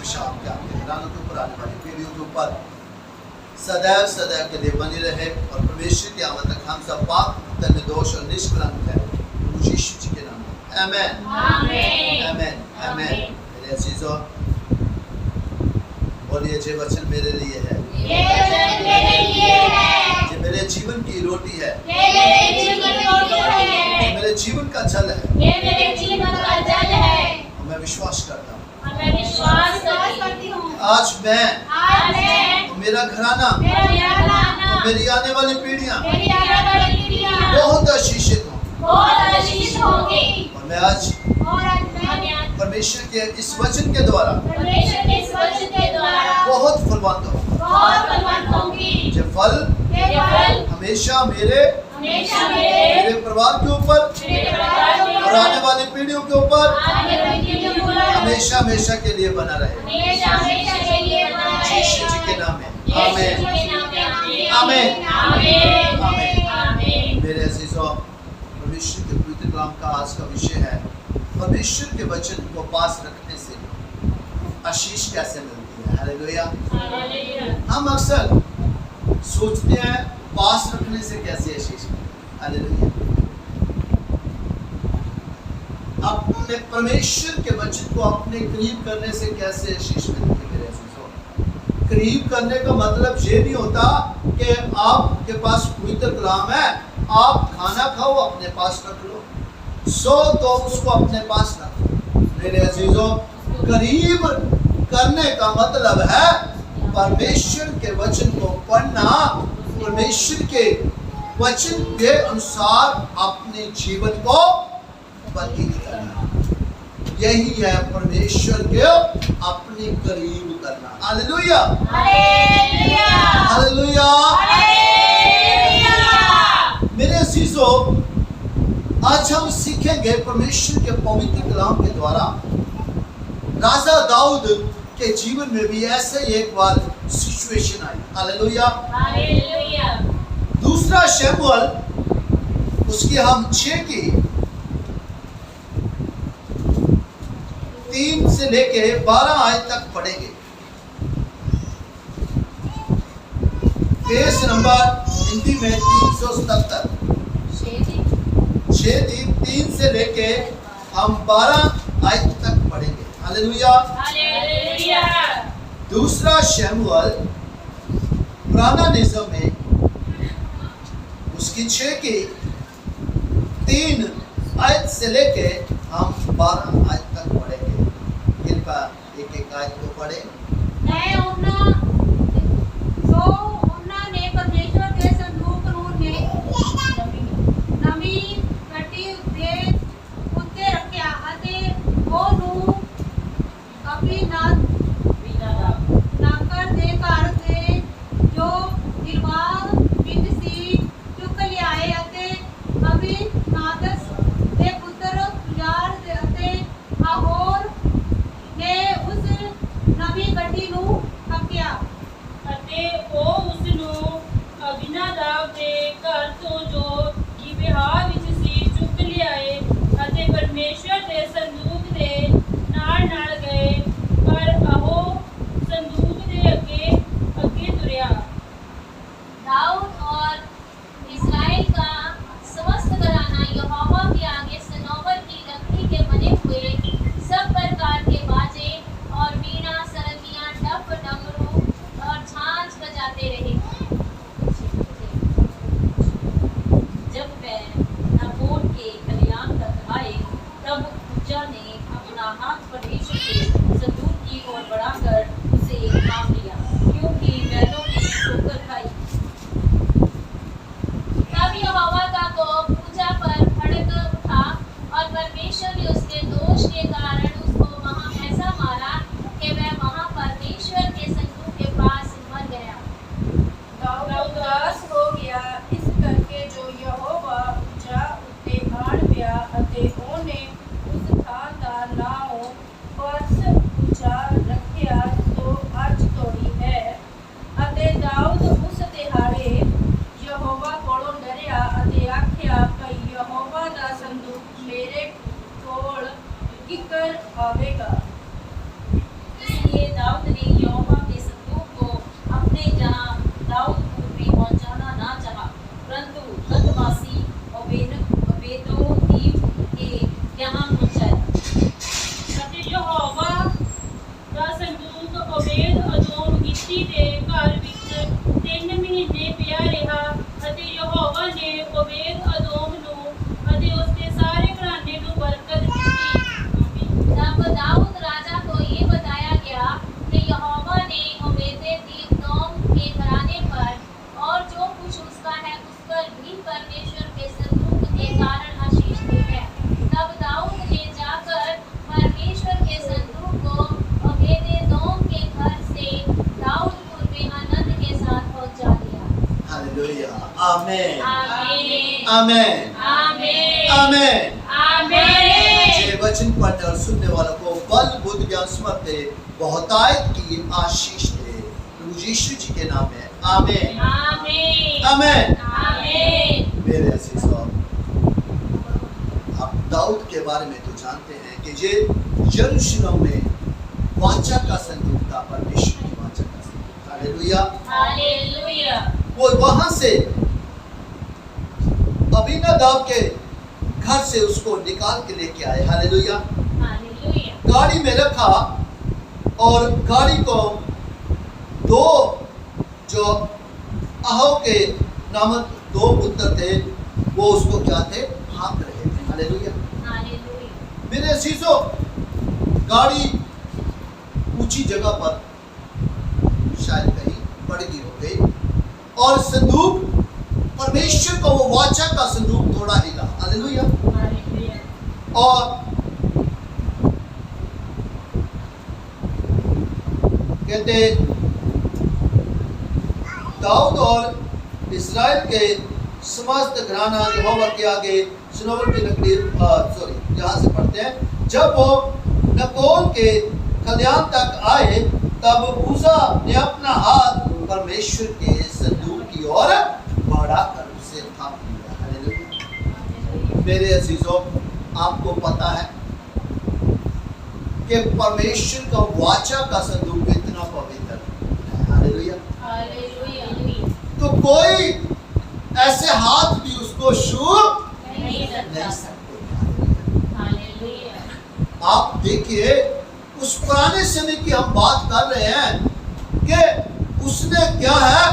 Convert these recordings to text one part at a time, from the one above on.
शाम के आपके घरानों के ऊपर आने वाली पीढ़ियों के ऊपर सदैव सदैव के लिए बनी रहे और परमेश्वर की आमद तक हम सब पाक निर्दोष और निष्कलंक है यीशु जी के नाम में आमेन आमेन आमेन आमेन। मेरे अजीजों बोलिए ये वचन मेरे लिए है, ये वचन मेरे लिए है, ये मेरे जीवन की रोटी है, ये मेरे जीवन की रोटी है, ये मेरे जीवन का जल है, ये मेरे जीवन का जल है। और मैं विश्वास करता हूँ और मैं विश्वास करती हूँ आज मैं आज मैं मेरा घराना मेरा घराना मेरी आने वाली पीढ़ियां मेरी आने वाली पीढ़ियां बहुत आशीषित हों बहुत आशीष होंगी। और मैं आज और आज मैं परमेश्वर के इस वचन के द्वारा परमेश्वर के इस वचन के द्वारा बहुत फलवंत हूँ। बहुत फलवंत होंगी। ये फल ये फल हमेशा मेरे हमेशा मेरे परिवार के ऊपर परिवार के और आने वाली पीढ़ियों के ऊपर आने वाली पीढ़ियों के ऊपर हमेशा हमेशा के लिए बना रहे हमेशा हमेशा के लिए बना रहे। यीशु जी के नाम में यीशु आमीन के नाम में आमीन आमीन आमीन। आमीन। मेरे अजीजों परमेश्वर के पवित्र कलाम का आज का विषय है परमेश्वर के वचन को पास रखने से आशीष कैसे मिलती है। हालेलुया। हम अक्सर सोचते हैं पास रखने से कैसे आशीष मिलती है। हालेलुया। अपने परमेश्वर के वचन को अपने करीब करने से कैसे आशीष मिलती है। मेरे अजीजों करीब करने का मतलब ये नहीं होता कि आपके पास पवित्र कलाम है आप खाना खाओ अपने पास रख लो तो उसको अपने पास रखो। मेरे अजीजों करीब करने का मतलब है परमेश्वर के वचन को पढ़ना, परमेश्वर के वचन के अनुसार अपने जीवन को व्यतीत करना। यही है परमेश्वर के अपने करीब करना। Hallelujah hallelujah hallelujah. मेरे अजीजों आज हम सीखेंगे परमेश्वर के पवित्र कलाम के द्वारा राजा दाऊद के जीवन में भी ऐसे एक बार सिचुएशन आई। Hallelujah hallelujah. दूसरा शमूएल उसकी हम 6 की 3 से लेके 12 आयत तक पढ़ेंगे। पेज नंबर हिंदी में 377 3 से लेके हम 12 आयत तक पढ़ेंगे। Hallelujah hallelujah. दूसरा शमूएल पुराना निज़म में उसकी 6 की 3 आयत से लेके हम 12 आयत तक पढ़ेंगे। कृपया एक एक आयत को पढ़े। ने परमेश्वर के संदूक ने नवी कटी दे उत्ते रखा अते ओनू अपनी नाकर दे घर से जो निर्वाह बिंद सी चुक लियाए अते अभी नादस दे पुत्र यार दे अते आहोर ने उस नवी कटी नू हक्या ਅਤੇ ਉਹ ਉਸ ਨੂੰ ਅਬੀਨਾਦਾਬ ਦੇ ਘਰ ਤੋਂ ਜੋ ਗਿਬਿਹਾ ਵਿੱਚ ਸੀ ਚੁੱਕ ਲਿਆਏ ਅਤੇ ਪਰਮੇਸ਼ਵਰ ਦੇ ਸੰਦੂਕ ਦੇ ਨਾਲ ਨਾਲ ਗਏ ਪਰ ਉਹ ਸੰਦੂਕ ਦੇ ਅੱਗੇ ਤੁਰਿਆ। दाऊद और इस्राएल का समस्त घराना यहोवा के आगे सनोवर की लकड़ी के बने हुए सब प्रकार के बाजे और वीणा सरंगियां डफ डमरू और झांझ बजाते रहे। जब वह नाबोत के खलियान तक आए तब उज्जा ने अपना हाथ परमेश्वर के संदूक की ओर बढ़ाकर उसे थाम लिया क्योंकि बैलों ने ठोकर खाई। तब यहोवा का कोप पूजा पर भड़क उठा और परमेश्वर ने उसके दोष के कारण उसको वहां ऐसा मारा कि वह वहां परमेश्वर के संदूक के पास मर गया। दाऊद उदास हो गया इस करके जो यहोवा उज्जा उत्ते आण पिया अते ओने उस थां दा नाम परस उज्जा रखिया तो अज तोड़ी है। अते दाऊद उस तिहाड़े यहोवा कोलों डरिया अते आख्या भई यहोवा दा संदूक मेरे कोल किकर ਦਾ ਸੰਦੂਕ ਓਬੇਦ ਅਦੋਮ ਗਿੱਤੀ ਦੇ ਘਰ ਵਿੱਚ 3 ਮਹੀਨੇ ਪਿਆ ਰਿਹਾ ਅਤੇ ਯਹੋਵਾ ਨੇ ਓਬੇਦ ਅਦੋਮ ਨੂੰ ਅਤੇ ਉਸਦੇ ਸਾਰੇ ਘਰਾਣੇ ਨੂੰ ਬਰਕਤ ਦਿੱਤੀ। तब दाऊद राजा को ये बताया गया कि यहोवा ने ओबेद-एदोम के घराने पर और जो कुछ उसका है उस पर भी परमेश्वर के संदूक के कारण आशीष दी है। तब दाऊद ने जाकर परमेश्वर के संदूक को ओबेद-एदोम के घर से दाऊदपुर में आनंद के साथ पहुंचा दिया। हालेलुया, आमेन, आमीन, आमेन, आमीन, आमेन। आमीन। ये वचन पढ़ने और सुनने वालों को बल बुद्ध ज्ञान समर्थ बहुतायत की आशीष दे प्रभु यीशु जी के नाम में, आमेन, आमीन, आमेन। आमीन। मेरे अजीजों, आप दाऊद के बारे में तो जानते हैं कि ये यरूशलेम में वाचा का संदूक था, परमेश्वर की वाचा का संदूक। Hallelujah, hallelujah. वो वहां से अबीनादाब के घर से उसको निकाल के लेके आए। हालेलुया। हालेलुया। गाड़ी में रखा और गाड़ी को दो जो अहो के नामक 2 पुत्र थे वो उसको क्या थे, हाँक रहे थे। हालेलुया। हालेलुया। मेरे अजीजों, गाड़ी ऊंची जगह पर शायद कहीं पड़गी हो गई और संदूक, परमेश्वर को वो वाचा का संदूक थोड़ा हिला। हालेलुया। और कहते दाऊद और इस्राएल के समस्त घराना यहोवा के आगे सनोवर की लकड़ी यहाँ से पढ़ते हैं, जब वो नकोल के खलियान तक आए तब मूसा ने अपना हाथ परमेश्वर के संदूक की ओर बढ़ाकर उसे थाम लिया। हालेलुया। मेरे अजीजों, आपको पता है कि परमेश्वर का वाचा का संदूक इतना पवित्र है। हालेलुया। हालेलुया। तो कोई ऐसे हाथ भी उसको छू नहीं नहीं सकता। सकते। हालेलुया। आप देखिए, उस पुराने समय की हम बात कर रहे हैं कि उसने क्या है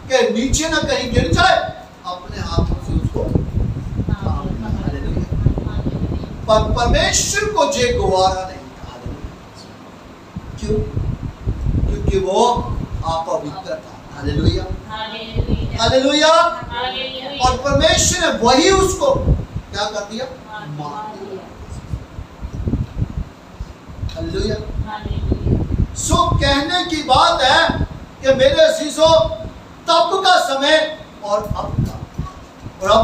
कि नीचे ना कहीं गिर जाए, अपने हाथों से उसको थाम लिया। हालेलुया। पर परमेश्वर को जे गवारा नहीं था। हालेलुया। क्यों? क्योंकि वो अपवित्र था। Hallelujah, hallelujah. हालेलुया। हालेलुया। और परमेश्वर ने वही उसको क्या कर दिया, मार दिया। हालेलुया। हालेलुया। सो कहने की बात है कि मेरे अजीजों, तब का समय और अब का, और अब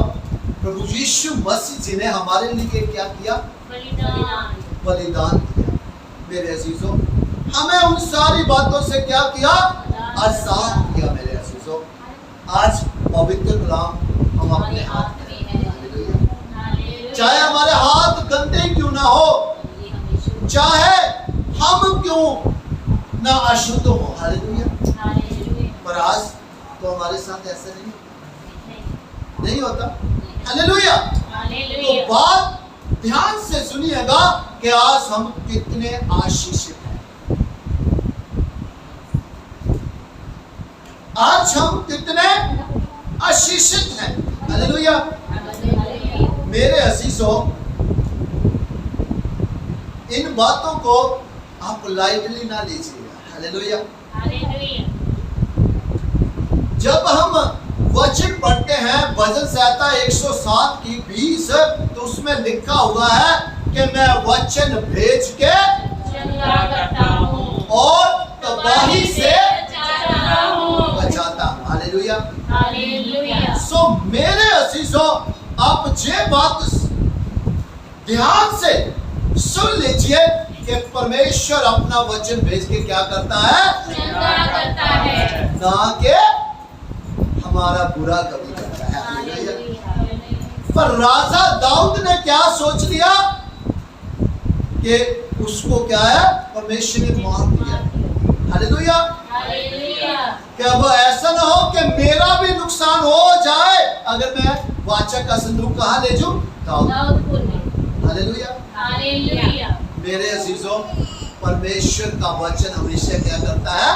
प्रभु यीशु मसीह जी ने हमारे लिए क्या किया, बलिदान। बलिदान किया। मेरे अजीजों, हमें उन सारी बातों से क्या किया, आजाद किया। मेरे अजीजों, आज पवित्र कलाम हम अपने हाथ में है। हालेलुया। हालेलुया। चाहे हमारे हाथ गंदे क्यों ना हो, चाहे हम क्यों ना अशुद्ध हो। हालेलुया। हालेलुया। पर आज तो हमारे साथ ऐसा नहीं होता। हालेलुया। तो हालेलुया। बात ध्यान से सुनिएगा कि आज हम कितने आशीषित हैं। आज हम कितने आशीषित हैं। हालेलुया। मेरे अजीजों, इन बातों को आप लाइटली ना लीजिएगा। हालेलुया। हालेलुया। जब हम वचन पढ़ते हैं भजन संहिता 107 की 20, तो उसमें लिखा हुआ है कि मैं वचन भेज के चंगा करता हूँ और तबाही से बचाता हूँ। बचाता हूँ। हालेलुया। हालेलुया। सो मेरे अजीजों, आप ये बात ध्यान से सुन लीजिए कि परमेश्वर अपना वचन भेज के क्या करता है, चंगा करता है। ना कि हमारा बुरा कभी करता है। हालेलुया। हालेलुया। पर राजा दाऊद ने क्या सोच लिया कि उसको क्या है, परमेश्वर ने मार दिया। हालेलुया। हालेलुया। कि अब ऐसा ना हो कि मेरा भी नुकसान हो जाए अगर मैं वाचा का संदूक कहाँ ले जाऊं, दाऊदपुर दाऊदपुर में। हालेलुया। हालेलुया। मेरे अजीजों, परमेश्वर का वचन हमेशा क्या करता है?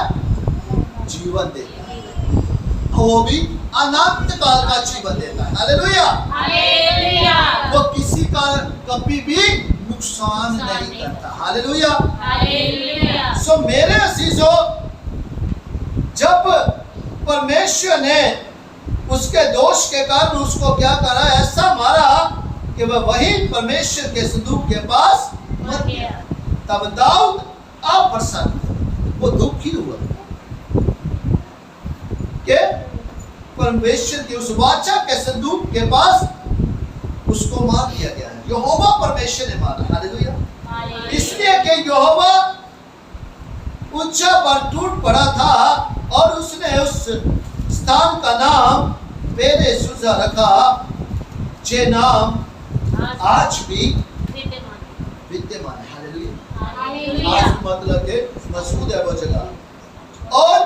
जीवन देता है, वो भी अनंत काल का जीवन देता है। हालेलुया। हालेलुया। वो किसी का कभी भी नुकसान नहीं करता। हालेलुया। हालेलुया। सो मेरे अजीजों, जब परमेश्वर ने उसके दोष के कारण उसको क्या करा? ऐसा मारा कि वह वही परमेश्वर के संदूक के पास मर गया। तब दाऊद अप्रसन्न, वो दुखी हुआ कि परमेश्वर की उस वाचा के संदूक के पास उसको मार दिया गया है। यहोवा परमेश्वर ने मारा। हालेलुया। इसलिए कि यहोवा ऊंचा पर टूट पड़ा था और उसने उस स्थान का नाम पेरे सुजा रखा, जे नाम आज भी विद्यमान है। हालेलुया। आज मतलब के मौजूद है वो जगह। और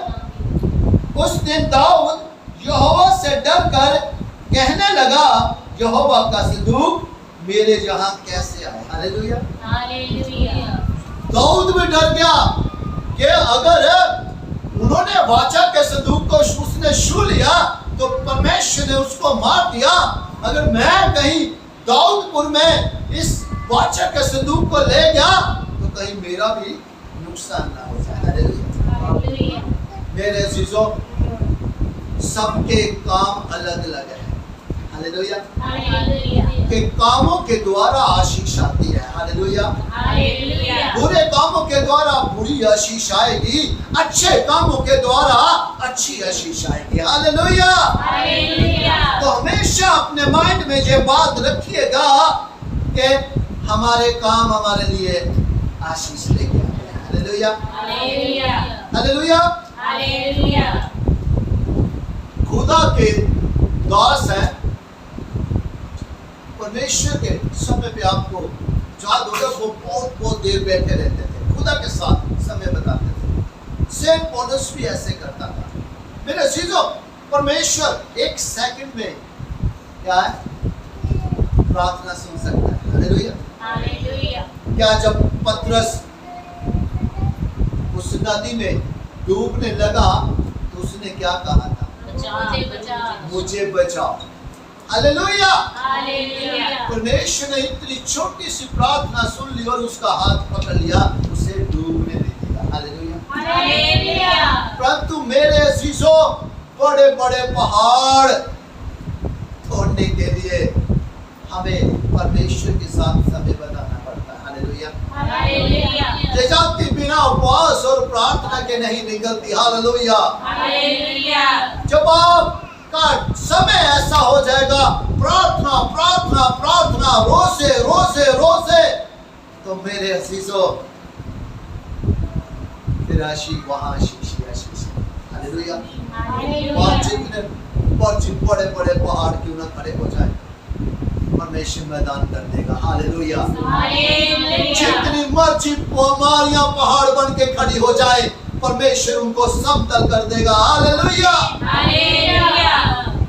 उस दिन दाऊद यहोवा से डर कर कहने लगा, यहोवा का संदूक मेरे यहाँ कैसे आए? हालेलुया। हालेलुया। दाऊद भी डर गया कि अगर उन्होंने वाचा के संदूक को उसने छू लिया तो परमेश्वर ने उसको मार दिया। अगर मैं कहीं दाऊदपुर में इस वाचा के संदूक को ले गया तो कहीं मेरा भी नुकसान ना हो जाए। हालेलुया। मेरे अजीजों, सबके काम अलग अलग है। हालेलुया। हालेलुया। के कामों के द्वारा आशीष आती है। हालेलुया। हालेलुया। बुरे कामों के द्वारा बुरी आशीष आएगी, अच्छे कामों के द्वारा अच्छी आशीष आएगी। हालेलुया। हालेलुया। तो हमेशा अपने माइंड में ये बात रखिएगा कि हमारे काम हमारे लिए आशीष लेके आते हैं। हालेलुया। हालेलुया। हालेलुया। हालेलुया। खुदा के दास है, परमेश्वर के समय पे आपको याद होगा वो बहुत देर बैठे रहते थे, खुदा के साथ समय बताते थे। सेंट पौलुस भी ऐसे करता था। मेरे चीजों, परमेश्वर एक सेकंड में क्या है? प्रार्थना सुन सकता है। हालेलुया। हालेलुया। क्या जब पतरस उस नदी में डूबने लगा तो उसने क्या कहा था? मुझे बचा। मुझे बचाओ। हालेलुया। हालेलुया। परमेश्वर ने इतनी छोटी सी प्रार्थना सुन ली और उसका हाथ पकड़ लिया, उसे डूबने नहीं दिया। हालेलुया। हालेलुया। परंतु मेरे अजीजों, बड़े बड़े पहाड़ तोड़ने के लिए हमें परमेश्वर के साथ समय बताना पड़ता है। हालेलुया। हालेलुया। जजाती बिना उपवास और प्रार्थना के नहीं निकलती। हालेलुया। हालेलुया। जब आपका समय ऐसा हो जाएगा, प्रार्थना प्रार्थना प्रार्थना, रोसे रोसे रोसे, तो मेरे अजीजों, फिर आशीष वहां आशीष ही आशीष। हालेलुया। और जितने बड़े बड़े पहाड़ क्यों ना खड़े हो जाए, परमेश्वर मैदान कर देगा। हालेलुया। जितनी मर्जी बीमारियां पहाड़ बन के खड़ी हो जाए, परमेश्वर उनको समतल कर देगा। हालेलुया।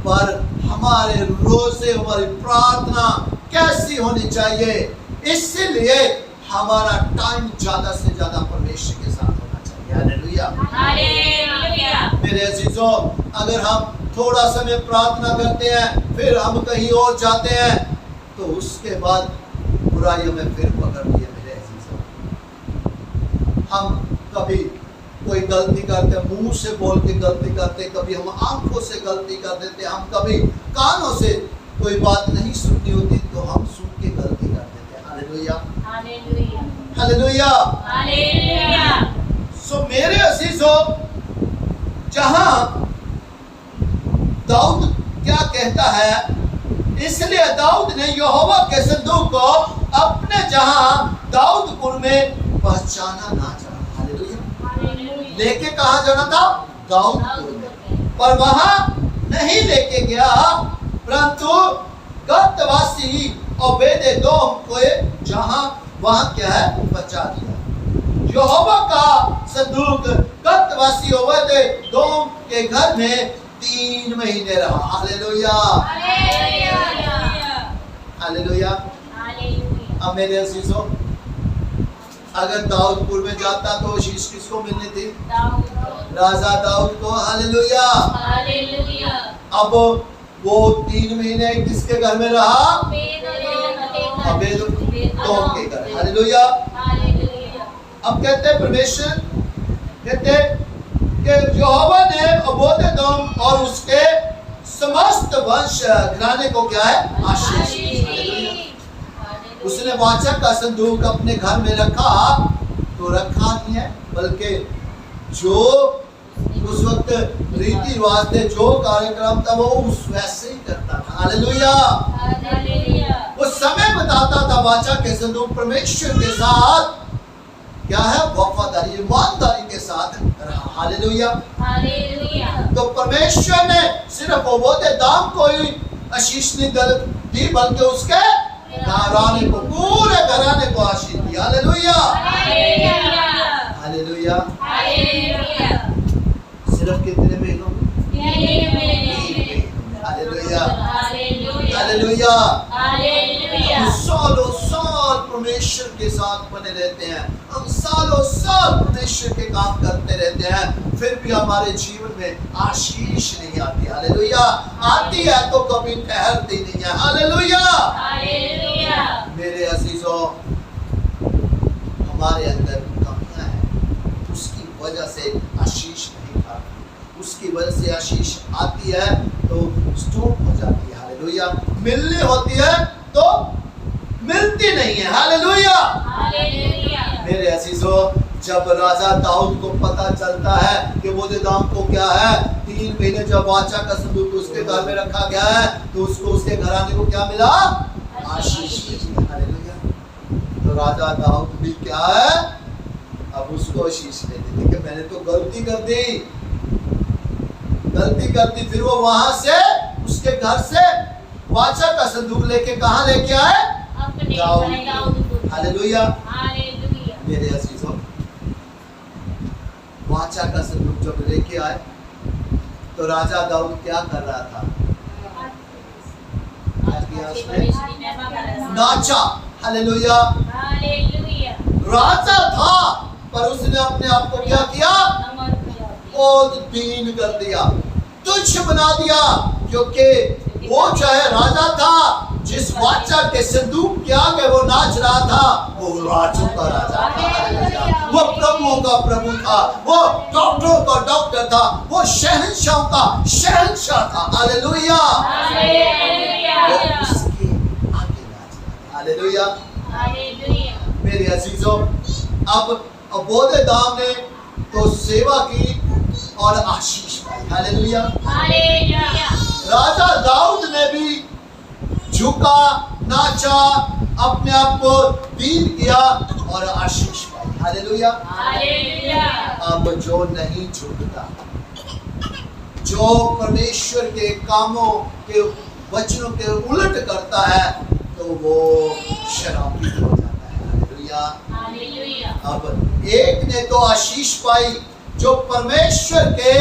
पर हमारे रोजे, हमारी प्रार्थना कैसी होनी चाहिए? इसलिए हमारा टाइम ज्यादा से ज्यादा परमेश्वर के साथ होना चाहिए। हालेलुया। मेरे अजीजों, अगर हम थोड़ा समय प्रार्थना करते हैं फिर हम कहीं और जाते हैं तो उसके बाद बुराइयों में फिर पकड़ती है। मेरे अजीजों, हम कभी कोई गलती करते, मुंह से बोल के गलती करते, कभी हम आंखों से गलती कर देते, हम कभी कानों से कोई बात नहीं सुननी होती तो हम सुन के गलती कर देते। हालेलुया। हालेलुया। सो मेरे अजीजों, जहां दाऊद क्या कहता है, इसलिए दाऊद ने यहोवा के संदूक को अपने जहां दाऊदपुर में पहचाना ना जाना। हालेलुया। लेके कहा जाना था? दाऊदपुर में, पर वहां नहीं लेके गया, परंतु गतवासी ओबेदेदोम को जहां वहां क्या है? बचा दिया। यहोवा का संदूक गतवासी ओबेदेदोम के घर में 3 महीने रहा। हालेलुया। हालेलुया। अब मेरे अजीजों, अगर दाऊदपुर में जाता तो आशीष किसको मिलनी थी? दाऊद राजा दाऊद को। हालेलुया। हालेलुया। अब वो 3 महीने किसके घर में रहा? अबेदोम के घर। हालेलुया। हालेलुया। अब कहते हैं परमेश्वर कहते हैं कि यहोवा ने ओबेदेदोम और उसके समस्त वंश घराने को क्या है? आशीष दी। हालेलुया। उसने वाचा का संदूक अपने घर में रखा तो रखा नहीं है, बल्कि जो उस वक्त रीति रिवाज थे, जो कार्यक्रम था, वो उस वैसे ही करता था। हालेलुया। हालेलुया। वो समय बताता था वाचा के संदूक परमेश्वर के साथ क्या है? वफादारी, ईमानदारी के साथ रहा। हालेलुया। हालेलुया। तो परमेश्वर ने सिर्फ ओबेदेदोम को ही आशीष नहीं दी, बल्कि उसके घराने को, पूरे घराने को आशीष दी। हालेलुया। हालेलुया। हालेलुया। सिर्फ कितने महीनों में? हालेलुया। हालेलुया। हालेलुया। हम सालों साल परमेश्वर के साथ बने रहते हैं, हम सालों साल परमेश्वर के काम करते रहते हैं, फिर भी हमारे जीवन में आशीष नहीं आती। हालेलुया। आती है तो कभी ठहरती नहीं है। हालेलुया। हालेलुया। मेरे अजीजों, हमारे अंदर कमियां हैं, उसकी वजह से आशीष नहीं आती। उसकी वजह से आशीष आती है तो स्टॉप हो जाती है। हालेलुया। मिलनी होती है तो मिलती नहीं है। हालेलुया। हालेलुया। मेरे अजीजों, जब राजा दाऊद को पता चलता है कि ओबेदेदोम को क्या है, 3 महीने जब वाचा का संदूक उसके घर में रखा गया है, तो उसको उसके घराने को क्या मिला? आशीष मिली। हालेलुया। तो राजा दाऊद भी क्या है? अब उसको आशीष दे देते कि मैंने तो गलती कर दी। फिर वो वहां से उसके घर से वाचा का संदूक लेके कहां लेके आए? अपने दाऊद। दाऊदपुर। हालेलुया। हालेलुया। मेरे अजीजों, वाचा का संदूक जब लेके आए तो राजा दाऊद क्या कर रहा था? नाचा। हालेलुया। हालेलुया। राजा था पर उसने अपने आप को क्या किया? बहुत दीन कर दिया, तुच्छ बना दिया, क्योंकि वो चाहे राजा था, जिस वाचा के संदूक के आगे वो नाच रहा था, वो राजों का राजा था। हालेलुया। वो प्रभुओं का प्रभु था, वो डॉक्टरों का डॉक्टर था, वो शहंशाह का शहंशाह था। हालेलुया। हालेलुया। वो उसके आगे नाच रहा था। हालेलुया। हालेलुया। मेरे अजीजों, अब ओबेदेदोम ने तो सेवा की और आशीष पाई। हालेलुया। हालेलुया। राजा दाऊद ने भी झुका, नाचा, अपने आप को दीन किया और आशीष पाई। हालेलुया। हालेलुया। अब जो नहीं झुकता, जो परमेश्वर के कामों के वचनों के उलट करता है, तो वो शराबी हो जाता है। हालेलुया। हालेलुया। अब एक ने तो आशीष पाई, जो परमेश्वर के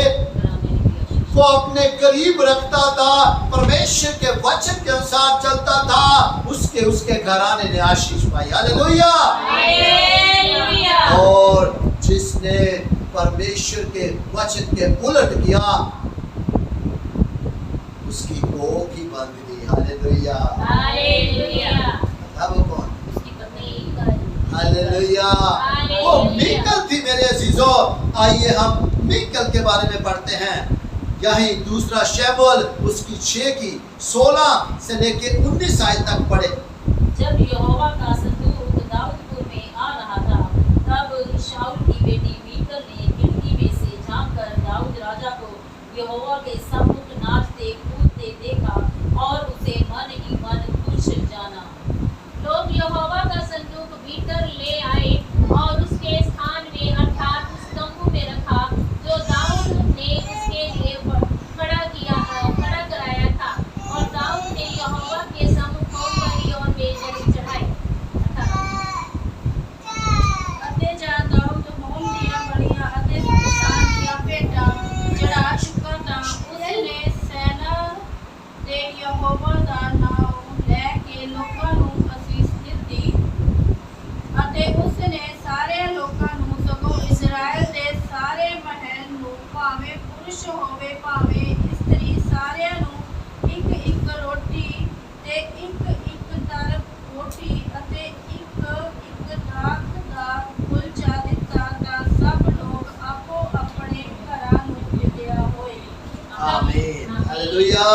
को अपने करीब रखता था, परमेश्वर के वचन के अनुसार चलता था, उसके घराने ने आशीष पाई। हालेलुया। हालेलुया। और जिसने परमेश्वर के वचन के उलट किया, उसकी कोख ही बंद दी। हालेलुया। हालेलुया। अब कौन? उसकी पत्नी। हालेलुया। वो मीकल थी मेरे अजीजों। आइए हम मीकल के बारे में पढ़ते हैं। यही दूसरा शमूएल उसकी 6 की 16 से लेके 19 आयत तक पढ़े। जब यहोवा का संदूक दाऊदपुर में आ रहा था, तब शाऊल की बेटी मीकल ने खिड़की में से झांककर दाऊद राजा को यहोवा के सम्मुख नाचते कूदते देखा और उसे मन ही मन खुश जाना। लोग यहोवा का संदूक भीतर ले आए और उसके स्थान में अर्थात उस तंबू में रखा जो दाऊद ने उसके लिए खड़ा कराया था। और दाऊद ने यहोवा के सम्मुख होमबलि और मेजबनी चढ़ाई। ਅਤੇ ਜਦ ਦਾऊद होम दिया बलियां ਅਤੇ सारियां भेंटां चढ़ा चुका था, उस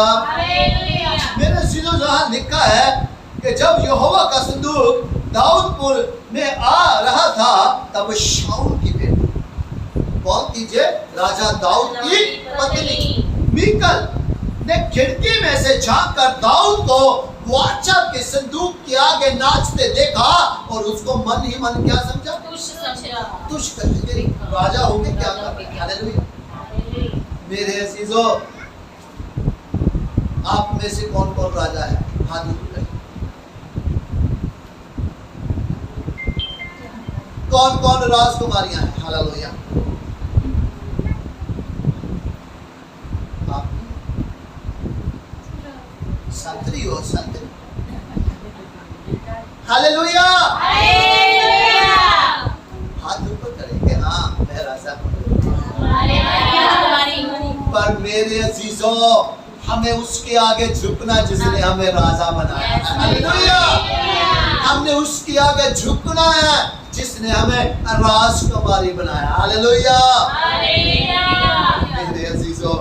हालेलुया। मेरे चीजों जहां लिखा है कि जब यहोवा का संदूक दाऊदपुर में आ रहा था तब शाऊल की बेटी, कौन कीजिए, राजा दाऊद की पत्नी मीकल ने खिड़की में से झांककर दाऊद को वाचा के संदूक के आगे नाचते देखा और उसको मन ही मन क्या समझा, तुष करके राजा होके क्या कर रहे हैं। हालेलुया। मेरे अजीजों, आप में से कौन कौन राजा है, हाथ उठाइए। कौन कौन राजकुमारियां हैं, हालेलुया। आप संतरी हो, संतरी, हालेलुया। हाथ ऊपर करेंगे, हाँ मैं राजा हूं। पर मेरे अजीजों, हमें उसके आगे झुकना जिसने हमें राजा बनाया। हालेलुया। हमने उसके आगे झुकना है जिसने हमें राजकुमारी बनाया। हालेलुया। मेरे अजीजों,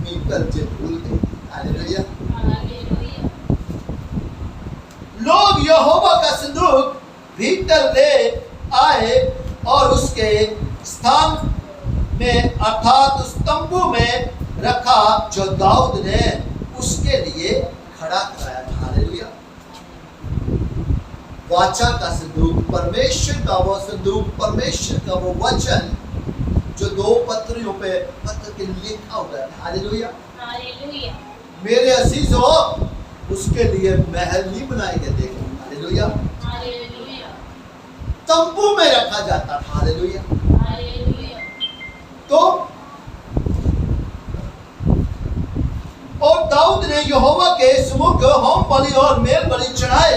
मीकल जो भूल गई। हालेलुया। लोग यहोवा का संदूक भीतर ले आए और उसके स्थान में अर्थात उस तंबू में रखा जो दाऊद ने उसके लिए खड़ा कराया था। हालेलुया। वाचा का संदूक, परमेश्वर का वो संदूक, परमेश्वर का वो वचन जो दो पत्रियों पे पत्र के लिखा हुआ है। हालेलुया। मेरे अजीजों, उसके लिए महल नहीं बनाए गए, देखो। हालेलुया। तंबू में रखा जाता था। हालेलुया। तो और दाऊद ने यहोवा के सम्मुख होम बलि और मेल बलि चढ़ाए।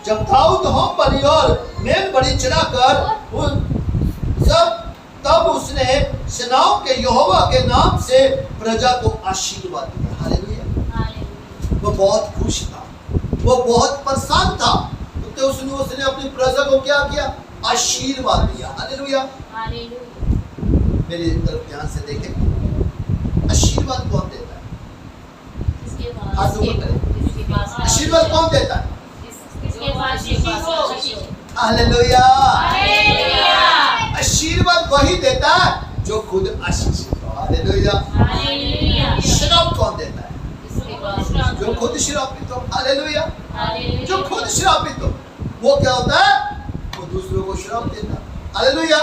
जब दाऊद होम बलि और मेल बलि चढ़ाकर तब उसने सेनाओं के यहोवा के नाम से प्रजा को आशीर्वाद दिया। हालेलुया। वो बहुत खुश था, वो बहुत प्रसन्न था, तो उसने अपनी प्रजा को क्या किया, आशीर्वाद दिया। हालेलुया। मेरी तरफ ध्यान से देखें, आशीर्वाद कौन देता है? हाथ ऊपर करें। आशीर्वाद कौन देता है? हालेलुया। आशीर्वाद वही देता है जो खुद आशीषित हो। हालेलुया। श्राप कौन देता है? जो खुद श्रापित हो। हालेलुया। जो खुद श्रापित हो वो क्या होता है? वो दूसरों को श्राप देता है। हालेलुया।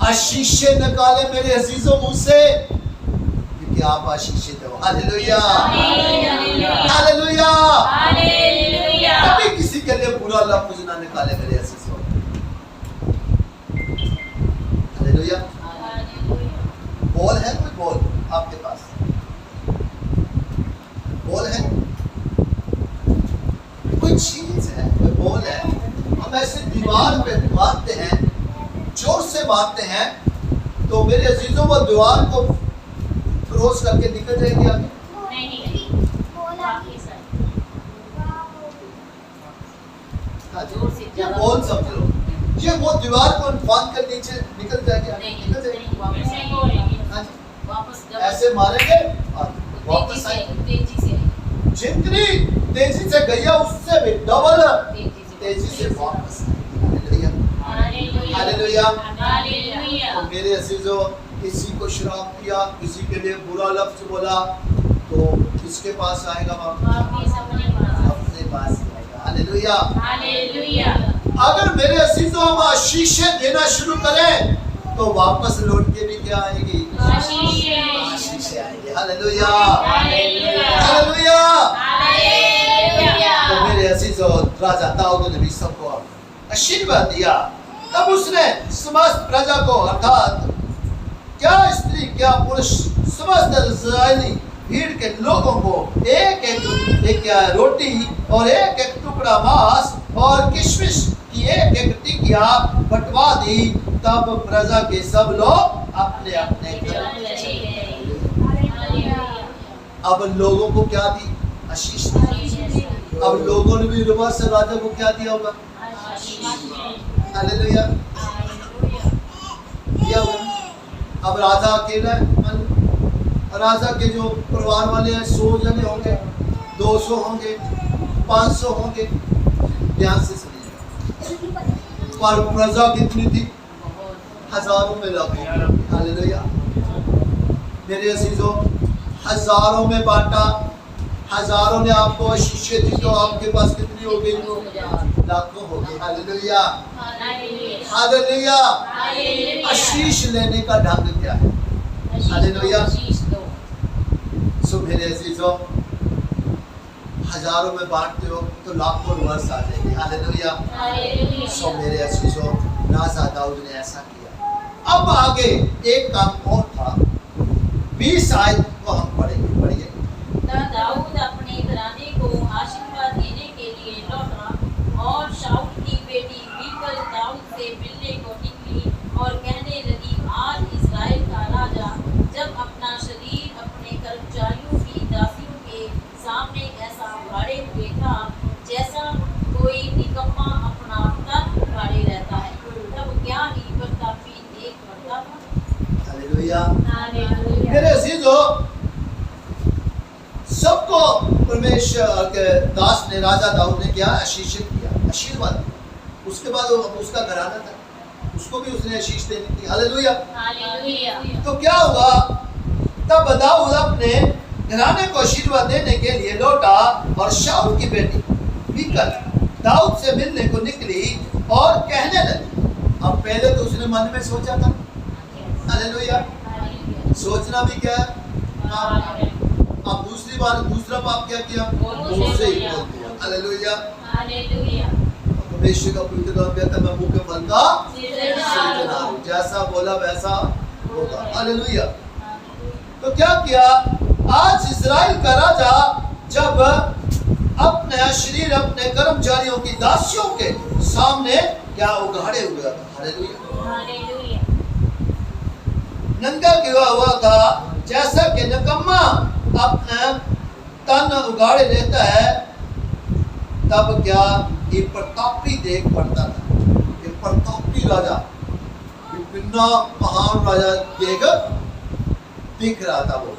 आशीष निकाले मेरे अजीजों मुंह से, क्योंकि आप आशीषित हो। हालेलुया। हालेलुया। कभी किसी के लिए बुरा लफ्ज ना निकाले मेरे अजीजों। हालेलुया। बॉल है कोई? बॉल आपके पास बॉल है? कोई चीज है, कोई बॉल है, हम ऐसे दीवार पे मारते हैं, जोर से मारते हैं, तो मेरे अजीजों वो दीवार को क्रॉस करके निकल जाएंगे आगे? ये बॉल समझ लो, ये वो दीवार को फांद कर नीचे निकल जाएगी आगे? निकल जाएगी। ऐसे मारेंगे और वापस आएंगे। जितनी तेजी से गया उससे भी डबल तेजी से वापस आएगी। हालेलुया। तो मेरे अजीजों, किसी को श्राप दिया, किसी के लिए बुरा लफ्ज बोला, तो किसके पास आएगा? अपने पास आएगा। हालेलुया। अगर मेरे अजीजों हम आशीषें देना शुरू करें तो वापस लौट के भी क्या आएगी? आशीषें आएगी। हालेलुया। हालेलुया। तो मेरे अजीजों, राजा दाऊद ने भी सबको आशीर्वाद दिया। तब उसने समस्त प्रजा को, अर्थात क्या स्त्री क्या पुरुष, समस्त इस्राएली भीड़ के लोगों को एक एक रोटी और एक एक टुकड़ा मांस और किशमिश की एक एक टिकिया बंटवा दी। तब प्रजा के सब लोग अपने अपने घर चले गए। अब लोगों को क्या दी? आशीष दी। अब लोगों ने भी रिवर्स राजा को क्या दिया होगा? हालेलुया। दिया होगा। अब राजा अकेला है, राजा के जो परिवार वाले हैं 100 जने होंगे, 200 होंगे, 500 होंगे, ध्यान से सुनिए। पर प्रजा कितनी थी? हजारों में लोग। हालेलुया। मेरे अजीजों, हजारों में बांटा, हजारों ने आपको आशीष दी तो आपके पास कितनी हो गई? लाखों हो गई। Hallelujah, hallelujah. आशीष लेने का ढंग क्या है? हालेलुया। सो मेरे अजीजों, हजारों में बांटते हो तो लाखों रिवर्स आ जाएगी। हालेलुया। सो मेरे अजीजों, राजा दाऊद ने ऐसा किया। अब आगे एक काम और था, 20 आयत को हम पढ़ेंगे। पढ़िए। दाऊद अपने घराने को आशीर्वाद देने के लिए लौटा और शाऊल की बेटी मीकल दाऊद से मिलने को निकली और कहने लगी, आज इस्राएल का राजा जब अपना शरीर अपने कर्मचारियों की दासियों के सामने ऐसा उघाड़े हुए था जैसा कोई निकम्मा अपना तन उघाड़े रहता है, तब क्या ही प्रतापी देख पड़ता था। हालेलुया। मेरे अजीजों, सबको परमेश्वर के दास ने, राजा दाऊद ने क्या? आशीषित किया, आशीर्वाद दिया। उसके बाद उसका घराना था, उसको भी उसने आशीष देनी थी। हालेलुया। तो क्या हुआ? तब दाऊद अपने घराने को आशीर्वाद देने के लिए लौटा और शाऊल की बेटी मीकल दाऊद से मिलने को निकली और कहने लगी। अब पहले तो उसने मन में सोचा था। हालेलुया। सोचना भी क्या है? अब दूसरी बार दूसरा पाप क्या किया? मुंह से ही बोल दिया। हालेलुया। परमेश्वर का पवित्र नाम कहता है, मैं मुंह के फल का सिलसिला हूं, जैसा बोला वैसा होगा। हालेलुया। तो क्या किया? आज इस्राएल का राजा जब अपना शरीर अपने कर्मचारियों की दासियों के सामने क्या उघाड़े हुआ था। हालेलुया। नंगा गिरा हुआ था, जैसा कि निकम्मा अपना तन उगाड़े रहता है, तब क्या ये प्रतापी देख पड़ता था। ये प्रतापी राजा, बिना महान राजा दिख रहा था। वो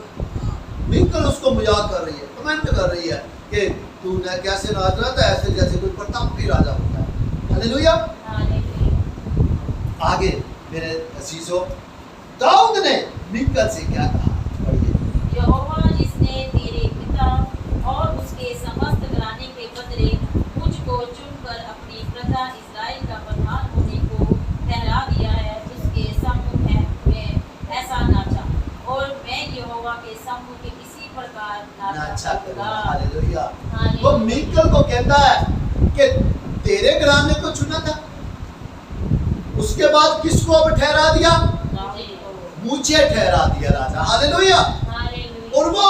बिल्कुल उसको मजाक कर रही है, कमेंट कर रही है कि तू न कैसे नाच रहा था, ऐसे जैसे कोई प्रतापी राजा होता है। हालेलुया। आगे मेरे अजीजों, दाऊद ने मीकल से क्या कहा? यहोवा जिसने तेरे पिता और उसके समस्त घराने के बदले मुझको चुनकर अपनी प्रजा इस्राएल का प्रधान होने को ठहरा दिया है, उसके सम्मुख में ऐसा नाचा और मैं यहोवा के सम्मुख के किसी प्रकार नाचा करूंगा। हालेलुया। वो मीकल को कहता है कि तेरे घराने को चुना था, उसके बाद किसको अब ठहरा दिया? मुझे ठहरा दिया राजा। हालेलुया। और वो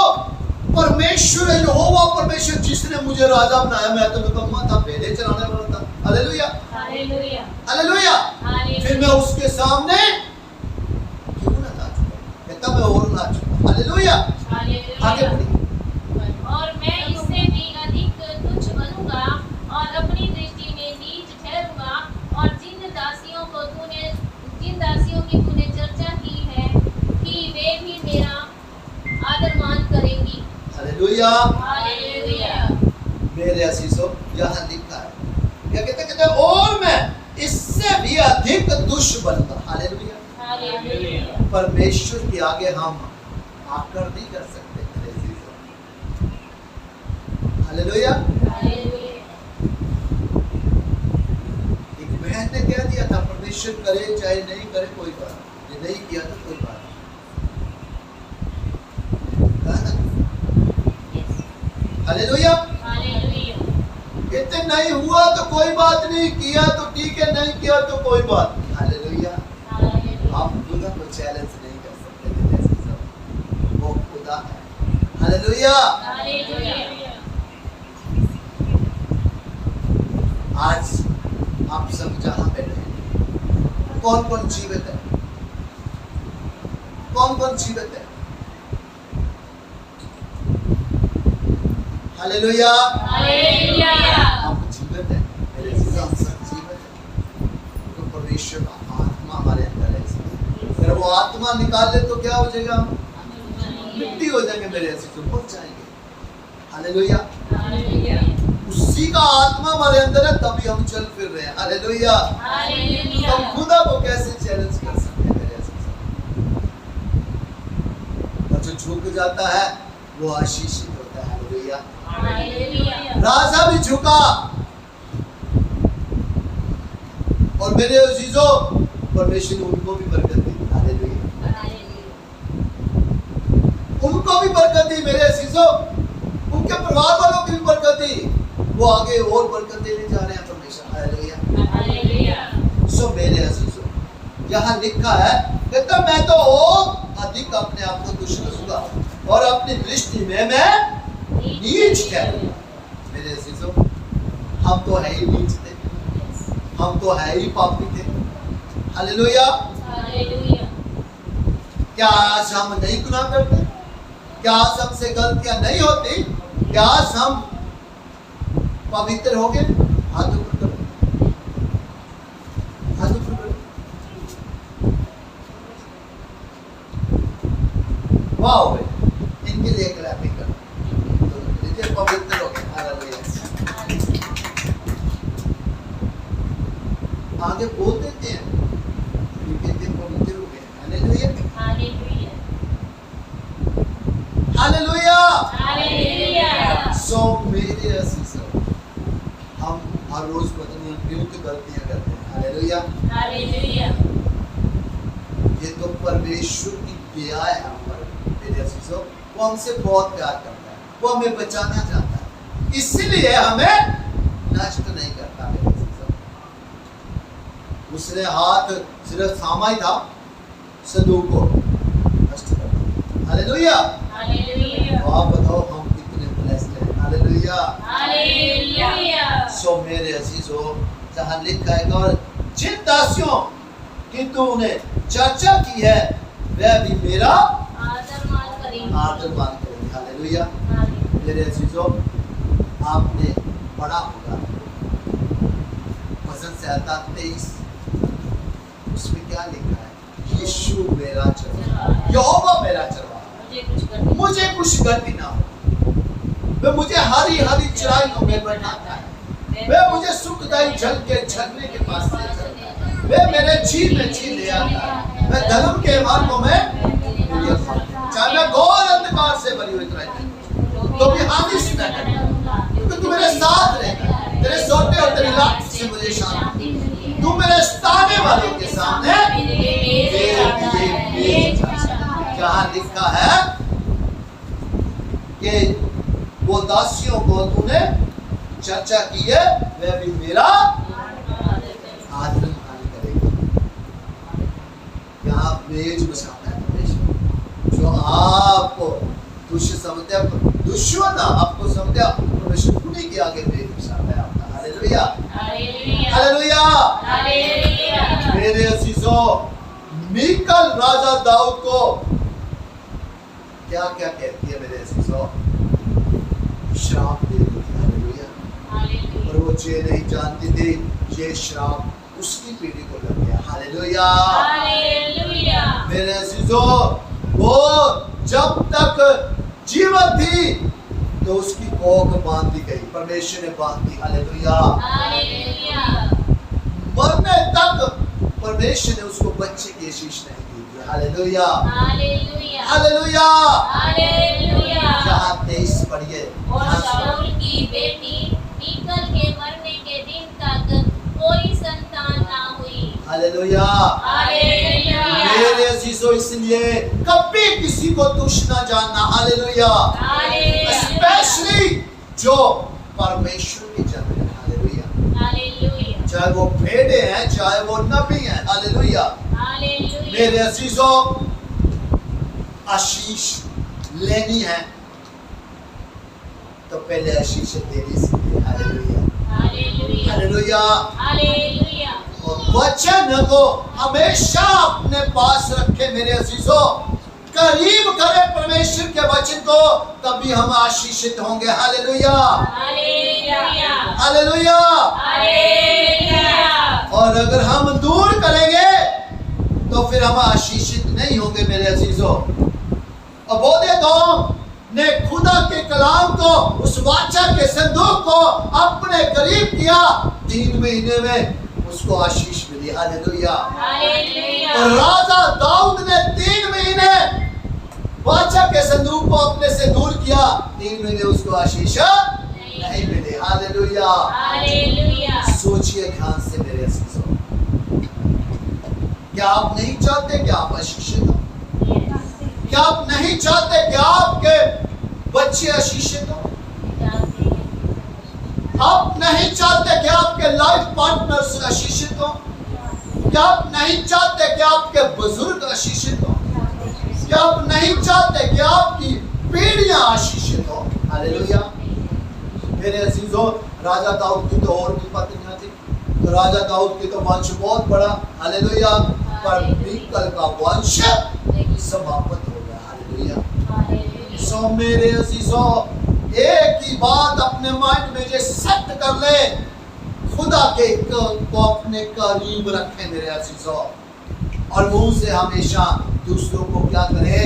परमेश्वर है, यहोवा परमेश्वर जिसने मुझे राजा बनाया। मैं तो निकम्मा था, पहले चलाने वाला था। हालेलुया। हालेलुया। फिर मैं उसके सामने क्यों ना नाचूं? कहता मैं और नाचूं। हालेलुया। आगे बढ़िए। और मैं इससे भी अधिक तुच्छ बनूंगा और अपनी दृष्टि में नीच ठहरूंगा, और जिन दासियों की तूने चर्चा की है कि वे भी मेरा आदर मान करेंगी। हालेलुया। हालेलुया। मेरे अजीजों, यहाँ लिखा है क्या कहते हैं? और मैं इससे भी अधिक दुष्ट बनूंगा। हालेलुया। परमेश्वर के आगे हम आकर नहीं कर सकते मेरे अजीजों। हालेलुया। एक बहन ने कह दिया था, परमेश्वर करे चाहे नहीं करे कोई बात नहीं, ये नहीं किया तो कोई बात नहीं। हालेलुया। इतने नहीं हुआ तो कोई बात नहीं, किया तो ठीक है, नहीं किया तो कोई बात नहीं। हालेलुया। हम खुदा को चैलेंज नहीं कर सकते मेरे अजीजों, वो खुदा है। हालेलुया। आज आप सब जहां बैठे हैं, कौन कौन जीवित है? कौन कौन जीवित है? हालेलुया। आप जीवित है मेरे अजीजों, हम सब जीवित है। तो परमेश्वर का आत्मा हमारे अंदर है। अगर वो आत्मा निकाल ले तो क्या हो जाएगा? मिट्टी हो जाएंगे मेरे अजीजों, मर जाएंगे। हालेलुया। हालेलुया। उसी का आत्मा हमारे अंदर है, तभी हम चल फिर रहे हैं। हालेलुया। हालेलुया। हम खुदा को कैसे चैलेंज कर सकते हैं मेरे अजीजों? और जो झुक जाता है वो आशीषित होता है। हालेलुया। हालेलुया। राजा भी झुका, और मेरे अजीजों परमेश्वर ने उनको भी बरकत दी। हालेलुया। उनको भी बरकत दी मेरे अजीजों, उनके परिवार वालों की भी बरकत दी। वो आगे और बरकत देने जा रहे हैं परमेश्वर। हालेलुया। हालेलुया। सो मेरे अजीजों, यहाँ लिखा है, कहता मैं तो और अधिक अपने आप को तुच्छ समझूंगा और अपनी दृष्टि में मैं नीच ठहरूंगा। मेरे अजीजों, हम तो है ही नीच थे, हम तो है ही पापी थे। हालेलुया। हालेलुया। क्या आज हम नहीं गुनाह करते? क्या आज हमसे गलतियां नहीं होती? क्या आज हम पवित्र हो गए? हाथ ऊपर करो, हाथ ऊपर करो। वाह, इनके लिए क्लैपिंग करो, तो पवित्र हो गए। हालेलुया। आगे बोल देते हैं, कहते पवित्र हो गए। हालेलुया। हालेलुया। हालेलुया। हालेलुया। सो मेरे अजीजों, हम हर रोज पत्नी मिलकर गलतियां करते हैं। हालेलुया। हालेलुया। ये तो परमेश्वर की दया है हम पर मेरे अजीजों। वो हमसे बहुत प्यार करता है, वो हमें बचाना चाहता है, इसीलिए हमें नष्ट नहीं करता मेरे अजीजों। उसने हाथ सिर्फ थामा ही था, सदूक को नष्ट कर दिया। हालेलुया। हालेलुया। तो आप बताओ हम कितने ब्लेस्ड हैं। हालेलुया। हालेलुया। सो मेरे अजीजों, जहाँ लिखा है और जिन दासियों की तूने चर्चा की है वह भी मेरा आदर मान करेंगे। आदर मान करेंगे। हालेलुया। हालेलुया। मेरे अजीजों, आपने पढ़ा होगा वचन से 23, उसमें क्या लिखा है? यीशु मेरा चरवाहा, यहोवा मेरा चरवाहा, मुझे कुछ गति ना हो। वह मुझे हरी हरी चराइयों में बैठाता है, वह मुझे सुखदायी जल के झरने के पास ले जाता है, वह मेरे झील में झील ले आता है, वह धर्म के मार्गों में चाहे मैं घोर अंधकार से भरी हुई रहती तो भी हानि से न डरना, क्योंकि तू मेरे साथ रहेगा, तेरे सोते और तेरी लाठी से मुझे शांति, तू मेरे सताने वालों के सामने जहाँ लिखा है कि वो दासियों को तूने चर्चा की है, वह भी मेरा आदर मान करेगी। यहाँ मेज बसाता है परमेश्वर, जो आपको दुष्ट समझते हैं, दुश्मन आपको समझते हैं, परमेश्वर उन्हीं के आगे मेज बसाता है आपका। हालेलुया। हालेलुया। हालेलुया। मेरे अजीजों, मीकल राजा दाऊद को क्या क्या कहती है मेरे अजीजों? श्राप दे दी थी। हालेलुया। पर वो ये नहीं जानती थी ये श्राप उसकी पीढ़ी को लग गया। हालेलुया। हालेलुया। मेरे अजीजों, वो जब तक जीवित थी तो उसकी कोख बांध दी गई, परमेश्वर ने बांध दी। हालेलुया। हालेलुया। मरने तक परमेश्वर ने उसको बच्चे की आशीष नहीं दी थी। हालेलुया। हालेलुया। हालेलुया। हालेलुया। यहाँ 23 पढ़िए। और शाऊल की बेटी मीकल के मरने के दिन तक कोई संतान ना हुई। हालेलुया। हालेलुया। मेरे अजीजों, इसलिए कभी किसी को तुच्छ ना जानना। हालेलुया। हालेलुया। स्पेशली जो परमेश्वर के जन है। हालेलुया। हालेलुया। चाहे वो भेड़े हैं, चाहे वो नबी हैं। हालेलुया। हालेलुया। मेरे अजीजों, आशीष लेनी है तो पहले आशीष देनी सीखिए। हालेलुया। हालेलुया। हालेलुया। हालेलुया। और वचन को हमेशा अपने पास रखे मेरे अजीजों, करीब करें परमेश्वर के वचन को, तभी हम आशीषित होंगे। हालेलुया। हालेलुया। हालेलुया। हालेलुया। और अगर हम दूर करेंगे तो फिर हम आशीषित नहीं होंगे मेरे अजीजों। अबोदेदोम ने खुदा के कलाम को, उस वाचा के संदूक को अपने करीब किया। 3 महीने में उसको आशीष मिली। हालेलुया। और राजा दाऊद ने 3 महीने वाचा के संदूक को अपने से दूर किया, 3 महीने उसको आशीष नहीं मिली। हालेलुया। सोचिए ध्यान से मेरे अजीजों, क्या आप नहीं चाहते कि आप आशीषित हो? क्या आप नहीं चाहते कि आपके बच्चे आशीषित हो? आप नहीं चाहते कि आपके लाइफ पार्टनर्स आशीषित हो? क्या आप नहीं चाहते कि आपके बुजुर्ग आशीषित हो? क्या आप नहीं चाहते कि आपकी पीढ़ियां आशीषित हो? हालेलुया। मेरे अजीजों, राजा दाऊद की तो और भी पत्नियां थी, तो राजा दाऊद की तो वंश बहुत बड़ा। हालेलुया। पर मीकल का वंश समाप्त हो गया। हालेलुया। सो मेरे अजीजों, एक ही बात अपने माइंड में जो सेट कर ले, खुदा के को अपने करीब रखें मेरे अजीजों, और मुंह से हमेशा दूसरों को क्या करें?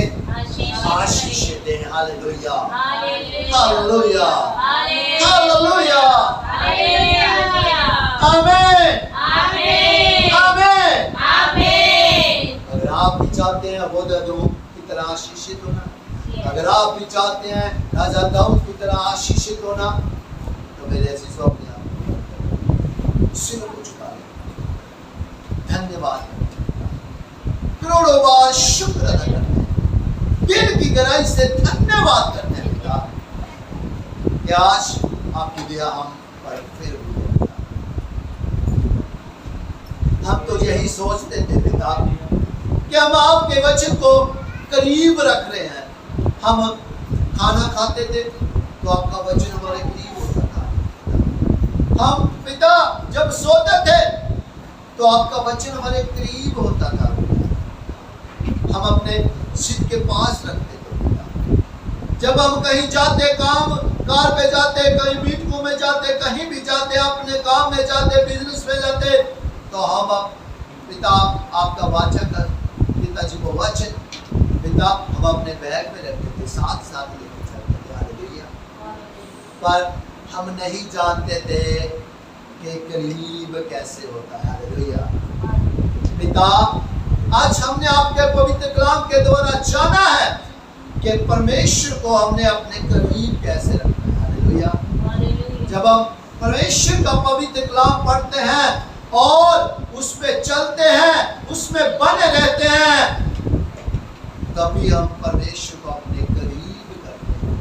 आशीष दें। हालेलुया। हालेलुया। हालेलुया। आमीन। आमीन। अगर आप भी चाहते हैं अबोदेदोम की तरह आशीषित होना, अगर आप भी चाहते हैं राजा दाऊद की तरह आशीषित होना, तो मेरे अजीजों अपने आप सिरों को झुका लें, धन्यवाद, करोड़ों बार शुक्र अदा करते हैं, दिल की गहराई से धन्यवाद करते हैं पिता कि आज आपकी दया हम पर फिर हुई है। हम तो यही सोचते थे पिता कि हम आपके वचन को करीब रख रहे हैं। हम खाना खाते थे तो आपका वचन हमारे करीब होता था। हम पिता जब सोते थे तो आपका वचन हमारे करीब होता था। हम अपने सिर के पास रखते थे पिता। जब हम कहीं जाते, काम कार पे जाते, कहीं मीटिंगों में जाते, कहीं भी जाते, अपने काम में जाते, बिजनेस में जाते, तो हम पिता आपका वाचा कर पिताजी को वचन पिता हम अपने बैग में रखते थे, साथ साथ लेके चलते थे। हालेलुया। पर हम नहीं जानते थे कि करीब कैसे होता है। हालेलुया। पिता आज हमने आपके पवित्र कलाम के द्वारा जाना है कि परमेश्वर को हमने अपने करीब कैसे रखना है। हालेलुया। जब हम परमेश्वर का पवित्र कलाम पढ़ते हैं और उस पे चलते हैं, उसमें बने रहते हैं, तभी हम परमेश्वर को अपने करीब करते हैं।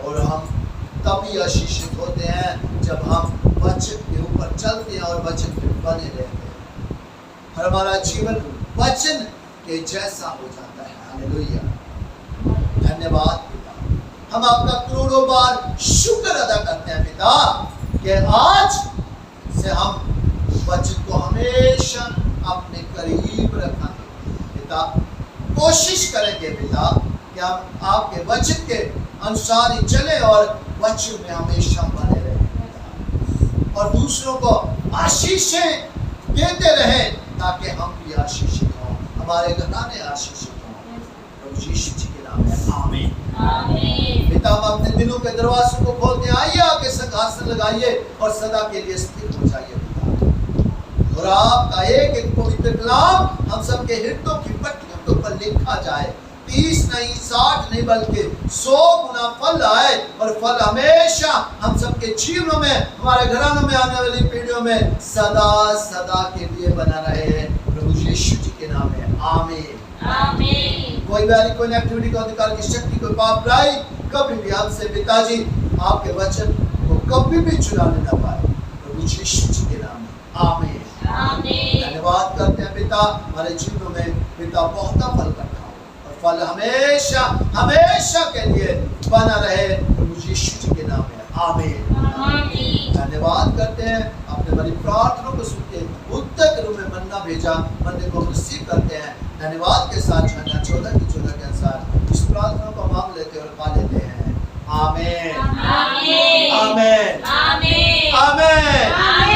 और हम तभी आशीषित होते हैं जब हम वचन के ऊपर चलते हैं और वचन पे बने रहते हैं। हमारा जीवन वचन के जैसा हो जाता है। हालेलुया। धन्यवाद पिता। हम आपका करोड़ों बार शुक्र अदा करते हैं पिता कि आज से हम वचन को हमेशा अपने करीब रखेंगे पिता। कोशिश करेंगे पिता कि हम आपके वचन के अनुसार ही चले और वचन में हमेशा बने रहें पिता, और दूसरों को आशीषें देते रहें ताकि हम भी आशीषित हों, हमारे घराने आशीषित हों। प्रभु यीशु जी के नाम में आमीन। आमीन। पिता हम अपने दिलों के दरवाजों को खोलते हैं, आइए आके सिंहासन लगाइए और सदा के लिए स्थिर हो जाइए पिता। और आपका एक एक पवित्र कलाम हम सबके हृदयों की पट्टियों के ऊपर लिखा जाए, 30 नहीं 60 नहीं बल्कि 100 गुना फल आए, और फल हमेशा हम सबके जीवनों में, हमारे घरानों में, आने वाली पीढ़ियों में सदा सदा के लिए बना रहे। प्रभु यीशु जी के नाम में आमीन। आमीन। कोई भी कोई एक्टिविटी को, अधिकार की शक्ति को, पाप बुराई कभी भी हमसे पिताजी आपके वचन को कभी भी चुराने न पाए। प्रभु यीशु जी के नाम में आमीन। आमीन। धन्यवाद करते हैं पिता, हमारे जीवनों में पिता बहुत फल करता हो और फल हमेशा हमेशा के लिए बना रहे। प्रभु यीशु जी के नाम में आमीन। आमीन। धन्यवाद करते हैं, अपने बड़ी प्रार्थना को सुन के उत्तर के रूप में मन्ना भेजा, मन्ने को रिसीव करते हैं। धन्यवाद के साथ यूहन्ना 14:14 के अनुसार इस प्रार्थना को मांग लेते और पा लेते हैं। आमीन। आमीन। आमीन। आमीन। आमीन।